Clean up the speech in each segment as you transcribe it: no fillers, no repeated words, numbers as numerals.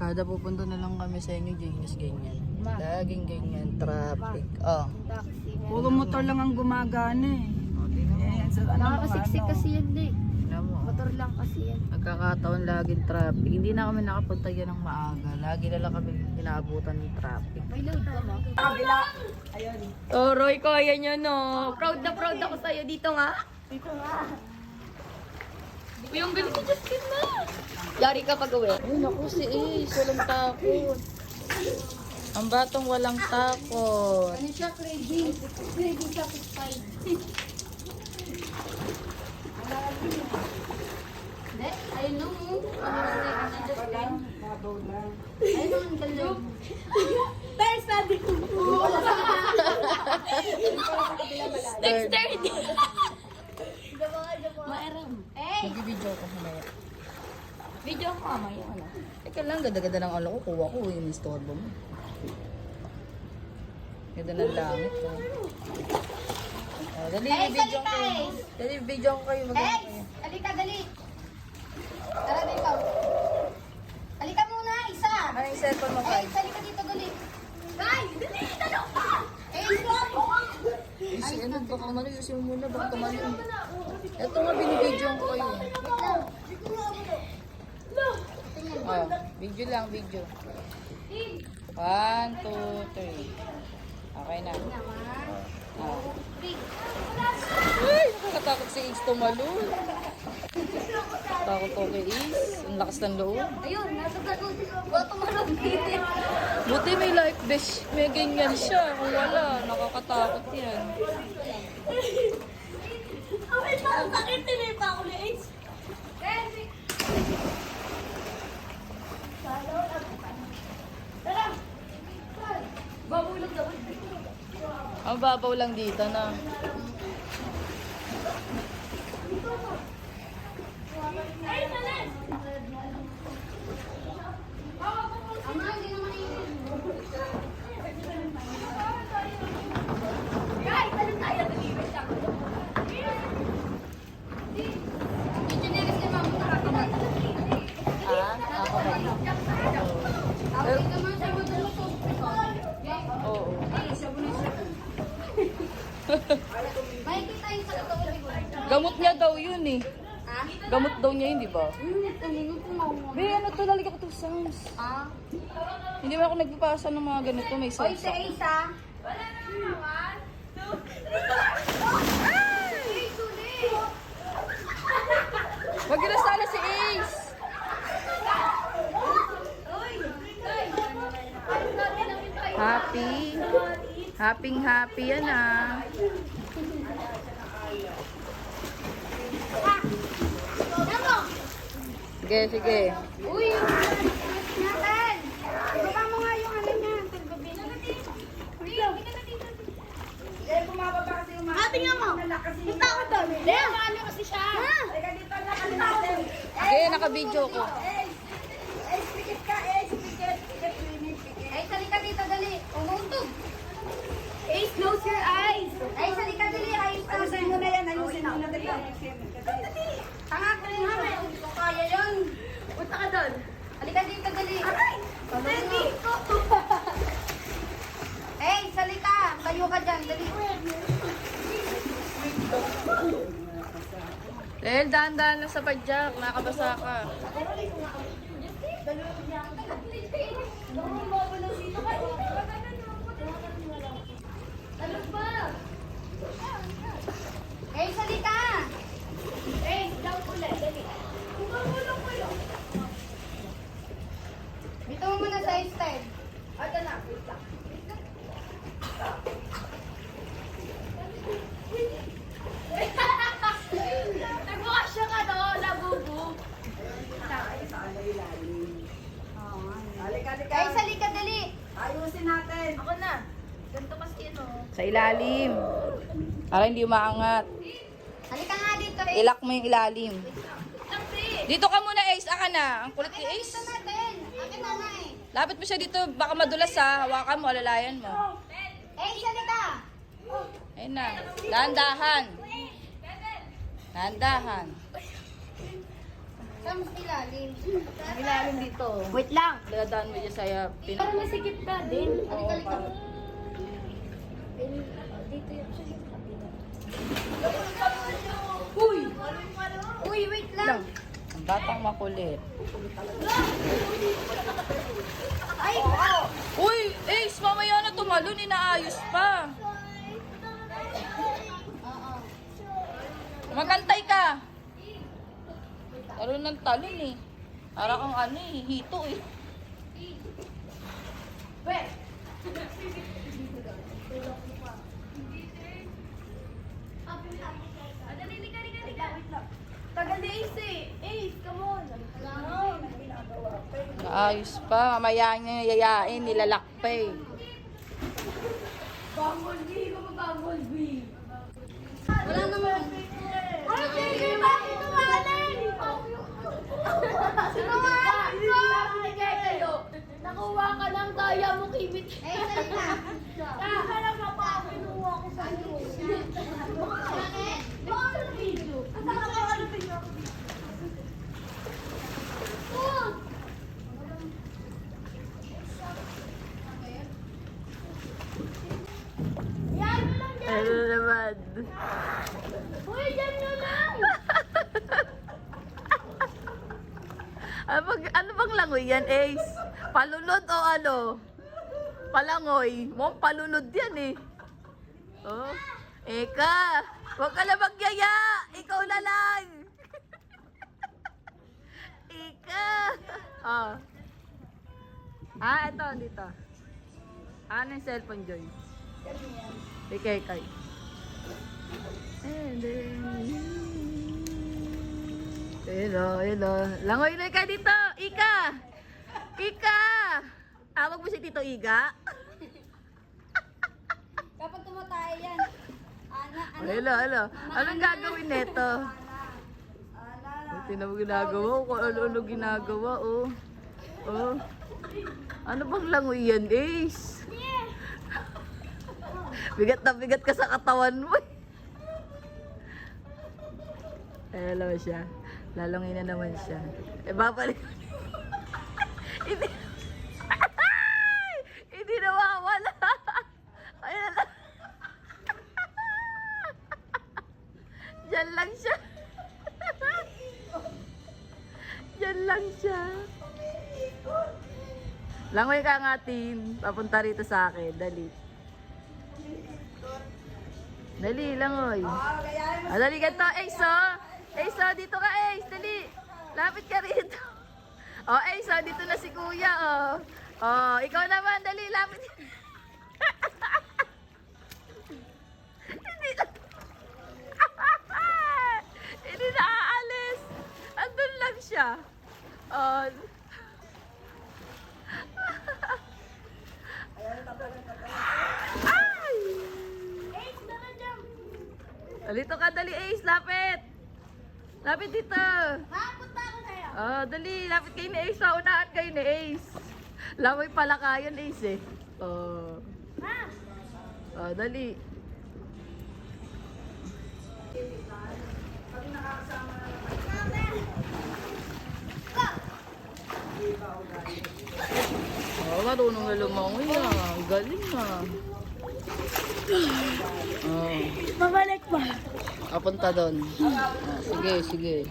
Kada pupunta na lang kami sa inyo, James, ganyan. Laging ganyan, traffic. Oh. Puro motor lang ang gumagana eh. Nakakasiksik kasi yan eh. Alam mo, Motor lang kasi yan. nagkakataon laging traffic. Hindi na kami nakapunta yan ng maaga. Lagi na lang kami inaabutan ng traffic. May load ka mo? Oh, Roy ko, ayan yun, no. Proud na proud ako sa'yo. Dito nga. Dito nga. Yung ganito, Justin na. Yari ka pag uwi. Ay, naku si Ace. Walang takot. Ang batang walang takot. Ano siya? Craving. Craving satisfied. Hindi, ayun nung. Ayun nung ang galing. Dahil sabi ko. Dexterity. Maeram. Eh! Nag-video ko mamaya. Video ko mamaya. Ano? Teka lang, ganda-ganda ng ano ko. Kuha ko yung istorbo mo. Ganda ng langit ko. Oh, dali, Hey, video ko. salita, Dali, video ko kayo. Maganda Eh! kayo. Halika, dali. Tara dito. Halika muna, isa. Ano yung cellphone mo, Eh, Kai? halika dito, dali. Kai, dali, tanong pa. Eh, stop. Isi, ano, baka umano, yusin mo muna, baka tumali. Ito nga, binibidyo ko kayo. Oh, video lang, video. 1, 2, 3. Okay na. Oh. Ay, nakakatakot si Ace tumalon. Takot ko kay Ace. Ang lakas ng loob. Ayun, nasa gano'n. Bato malong dito. Buti may life vest. May ganyan siya. Kung wala, nakakatakot yan. Wait lang, bakit tinay pa ako ni Ace? Tara! Babulog daw. Ang babaw lang dito na. Ay, talas! Ama, hindi naman iyon. Guys, ano tayo? Deliver siya. Engineers kay mama, nakakabat. Ako ba? Tawag naman siya mo doon sa Oo. Makikita yung sa totoo siguro. Gamot niya daw yun eh. Ha? Gamot daw niya yun, di ba? Tumingin ko mama. Be, ano to? Lalagyan ko to sounds. Ah? Hindi mo ako nagpapasa ng mga ganito. May Oy, sounds. sa Ace ah. Wag na sana si Ace. Happy. Happy yan ah. Namo! Sige, sige. Uy! Natin! Ibaba mo nga yung ano niya. Tulbabi. Eh, bumababa kasi yung mga... Ate nga mo! Punta ako doon. Hindi, maano kasi siya. Ay, ganito na kasi natin. Sige, naka-video ko. Eh, spikit ka. Eh, spikit. Ay, salika dito, dali. Umuntog. Ace, close your eyes. Ay, salika dali. Ayusin mo na yan. Ayusin mo na dali. Tanga ka rin naman. Hindi ko kaya yun. Punta ka doon. Halika dito, dali. Aray! Ready ko. Eh, salika. Tayo ka dyan. Dali. Dahil dahan-dahan lang sa padyak. Nakabasa ka. Ano ba? Eh, salika. Eh, down ulit. Dali. Kumulong ko yun. Dito mo muna sa style. Ada na. Wait lang. Nagbukas siya ka no, labubo. Ay, salika, dali. Ayusin natin. Ako na. Ganito kasi ano. Sa ilalim. Para hindi umaangat. Halika nga dito, eh. Ilak mo yung ilalim. Lampi. Dito ka muna, Ace. Aka na. Ang kulit ni Akin Ace. dito natin. Akin na nga eh. Lapit mo siya dito. Baka madulas ha. Hawakan mo, alalayan mo. Eh, salika. Ayun na. Dahan-dahan. Dahan-dahan. Saan lang sa ilalim. Ang ilalim dito. Wait lang. Dadaan mo dyan sa Para masikip ka din. Halika. Dito yun. Uy! Uy, wait lang. Ang batang makulit. Ay! Uy! Ace! Mamaya na tumalon. Inaayos pa. Magantay ka! Talon ng talon eh. Para kang ano eh. Hito eh. Tagal ni Ace eh. Ace, come on. Naayos pa. Mamaya niya yayain. Nilalak pa eh. Wala naman. Ay, sige, bakit tumahalin? Nakuha ka ng kaya mo kibit. Eh, salita. Kaka lang na pa. Pinuha ko sa iyo. Bakit? Ano video? Yan mo lang dyan. Ano naman? Uy, dyan mo lang. Ano bang langoy yan, Ace? Palunod o ano? Palangoy. Mukhang palunod yan eh. Oh. Eka, huwag ka na magyaya. Ikaw na lang. Eka. Oh. Ito, dito. Ano yung cellphone, Joy? Kay Kay. And then... Hello. Langoy na ka dito. Ika! Ika! Tawag mo si Tito Iga? Kapag tumatay yan. Hello. Anong gagawin neto? Tingnan mo ginagawa ko. Kung ano-ano ginagawa, oh. Oh. Ano bang langoy yan, Ace? Bigat na bigat ka sa katawan mo. Hello siya. Lalongin na naman siya. Babalik. Hindi. Hindi nawawala. Ayan na. Diyan lang siya. Diyan lang siya. Langoy ka nga, Tin. Papunta rito sa akin. Dali. Dali, langoy. Dali ka to, Ace, oh. Ace, oh, dito ka, Ace. Dali. Lapit ka rito. Oh, Ace, oh, dito na si Kuya, oh. Oh, ikaw naman. Dali, lapit. Hindi na. Hindi na aalis. Andun lang siya. Oh. Ay! Ace, dala dyan. Dito ka, dali, Ace. Lapit. Lapit dito. Ha, punta ako sa'yo. Oh, dali. Lapit kayo ni Ace. Paunahan kayo ni Ace. Lamoy pala kayan, Ace, eh. Oh. Ha? Oh, dali. Oh, marunong na lumangoy ah. Galing ah. Oh. Babalik pa. Papunta doon. Ah, sige.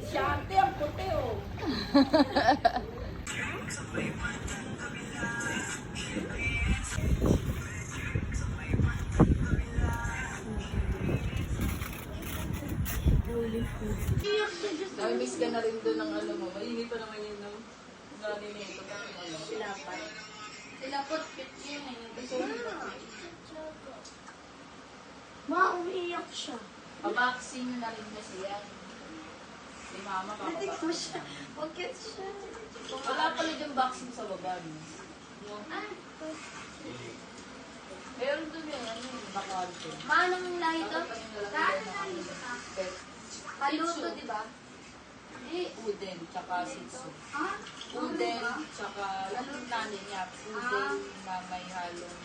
Siyante ang puti oh. Nami-miss ka na rin doon ng ano mo. Mainit pa naman yun ng narinig ko. Silapot, cute yun eh. Gusto mo. Ma, umiiyak siya. Pabaksing nyo na rin kasi yan. Si mama Natik papabaksin. mo siya. Bakit siya? Wala pala dyan vaccine sa baba. No? Ah, Meron doon yun. Ano yung bakante? manong lahi to? Saan lahi to? Kaluto, di ba? Pudel, tsaka Shih Tzu. Ha? Pudel, tsaka yung nanay niya, pudel na may halong,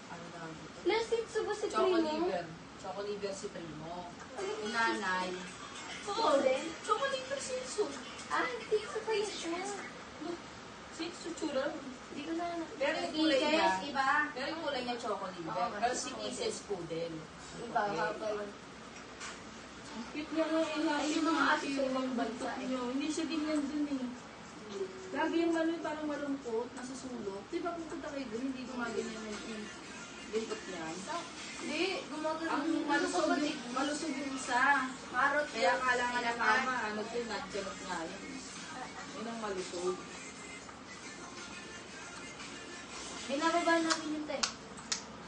ano na dito? Lasit sa ba si Choco Primo? liver. Choco liver si Primo. Yung nanay. Golden? Choco liver Shih Tzu. Ah, hindi ko pa yun siya. Shih Tzu tsura. Hindi ko na. Pero yung kulay niya, Kisses, iba. pero yung kulay niya choco liver. Pero si Kisses pudel. Iba, haba yun. Cute niya nga eh. Yung mga aso sa ibang bansa eh. Hindi siya ganyan dun eh. Lagi yung parang malungkot, nasa sulok. Di ba pupunta kayo dun, hindi gumaganyan yung lintot niya. Hindi, gumagano. Ang malusog yung isa. Marot Kaya akala nga na mama, ano to, natchanot nga yun. Yun ang malusog. Binababa namin yung te.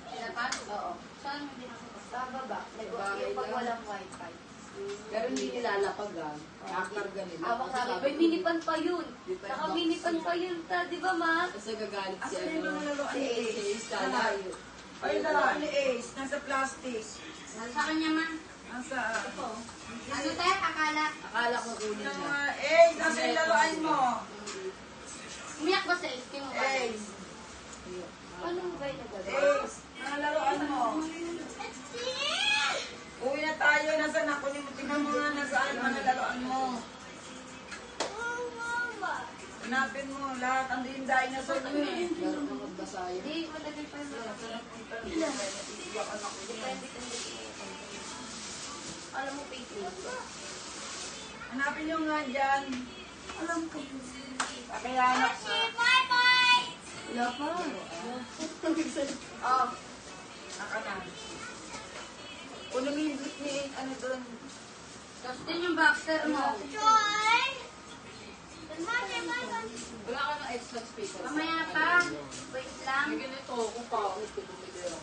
Pinapan? Oo. Saan mo binababa? Sa baba. Bahay Yung pag lang. walang wifi. Pero hindi nilalapag ah. Nakakarga nila. Awak namin. May minipan pa yun. Minipan Naka box. minipan pa yun ta, di ba ma? Kasi gagalit si Asan yung ano. mga laruan Si ni Ace. Ace? Si Ace kalayo. Ay, laruan ni Ace. Nasa plastic. Sa kanya ma. Nasa... Ano tayo? Akala. Akala ko kunin niya. Mga Ace, nasa yung laruan mo? Umiyak ba sa iski mo? Ace. Ano ba yung nagagawa? Ace, mga laruan mo. Uwi na tayo. Nasa na? Kunin mo. Tingnan mo nga nasaan mga laruan mo. Hanapin mo lahat. Ando yung dinosaur mo eh. Laro ka magbasayan. Hindi, matagal pa yun. Depende kung gusto mo. Alam mo, fake lady. Hanapin nyo nga dyan. Alam ko. Kaya anak na. Wala pa. Oh. Naka na. Kunin mo yung brief ni ano doon. Tapos din yung boxer mo. Wala ka ng extra space. Mamaya pa. Wait lang. May ganito, kung paakit ko bumili ako.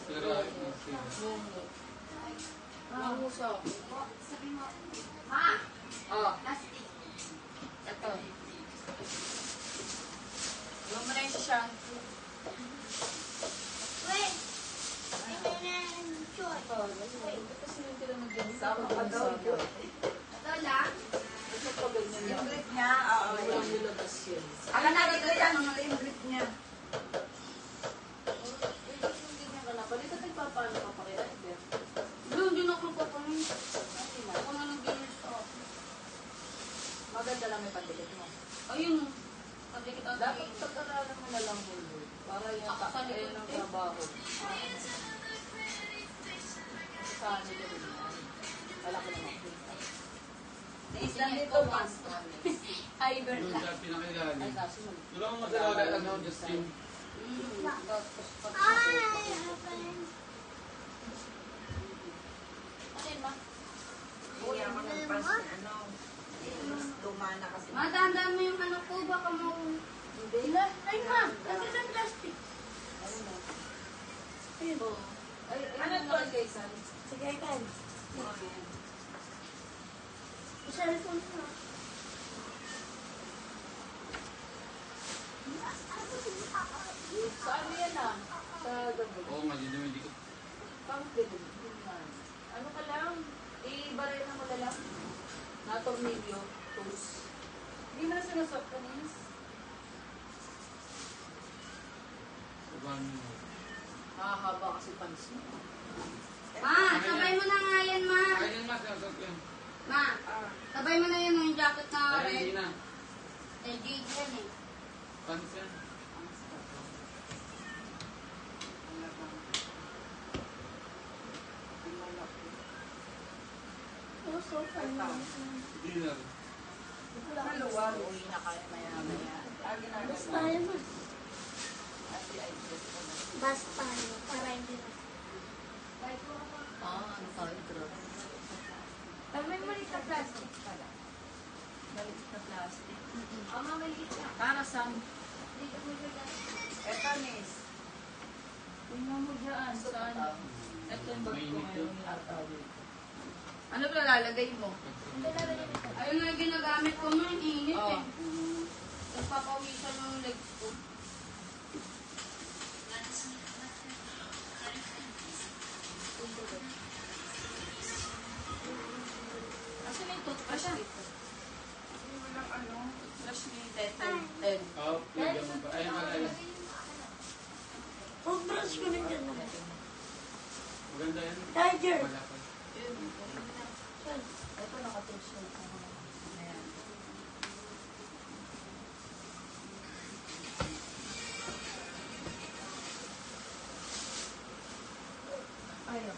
Mungo sa akin. Sabi mo. Ma! Ah, Plastic. ito. Alam mo na yung shampoo. Wait! Kasi yung tila nag-ganito ako doon sa akin. Ito lang. Kasi pag ganyan Yung lang. brief niya. Oo. Walang nilabas yun. Akala na dito yan. Yung brief niya. Balita nagpapano ka pa kaya? Hindi. Doon, din ako papamin. Ako na nag-install. Maganda lang may pandikit mo. Ayun. Pati kita Dapat pag-aralan mo na lang mo. Para yung takay ng trabaho. Sa ano yun? Wala ko naman. Ace, nandito pa. Fiber Doon lang. sa pinakailalim. Ay, kaso mo. Wala akong masalala ano, just yung Ano yun, ma? Uwi ako ng pants. Ano. Mas luma na kasi. Matandaan mo yung ano ko, baka mo... Ay, ma! Kasi sa plastic. Ano to? Sige, kan. Cellphone mo. Sa ano yan ah? Sa gabon. Oo nga, yun yung hindi ko. Pang gabon. Ano ka lang? I-baray na mo na lang. Na-tornilyo. Tools. Hindi mo na sinasot kanis. Sabahan mo. Nakahaba kasi pants mo. Ma, sabay mo na nga yan, ma. Ayun yung mas, sinasot ko yun. Ma, sabay mo na yan yung jacket na Ay, hindi red. na. LG yan eh. Pants yan. Dinner. Maluwag. Uwi na kayo maya-maya. Tayo ma. Ate, ay, just ko na. Basta tayo. Para hindi na. Ano tayo, grabe. May maliit na plastic pala. Balik na plastic. Maliit na. Para saan? Dito mo dyan. Eto, miss. Tingnan mo dyan. Saan? Ito yung bag ko Mainit ngayon. yun. Ano ba lalagay mo? Ayun na yung ginagamit ko mo, yung init Oh. eh. Nagpapawisan yung legs ko. Asan yung toothbrush dito? Lagyan mo pa. Ayun pala yun. Toothbrush ko na dyan. Maganda yan. Tiger. Malapad. Ito nakatouch ko. Ayaw.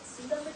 Sila ba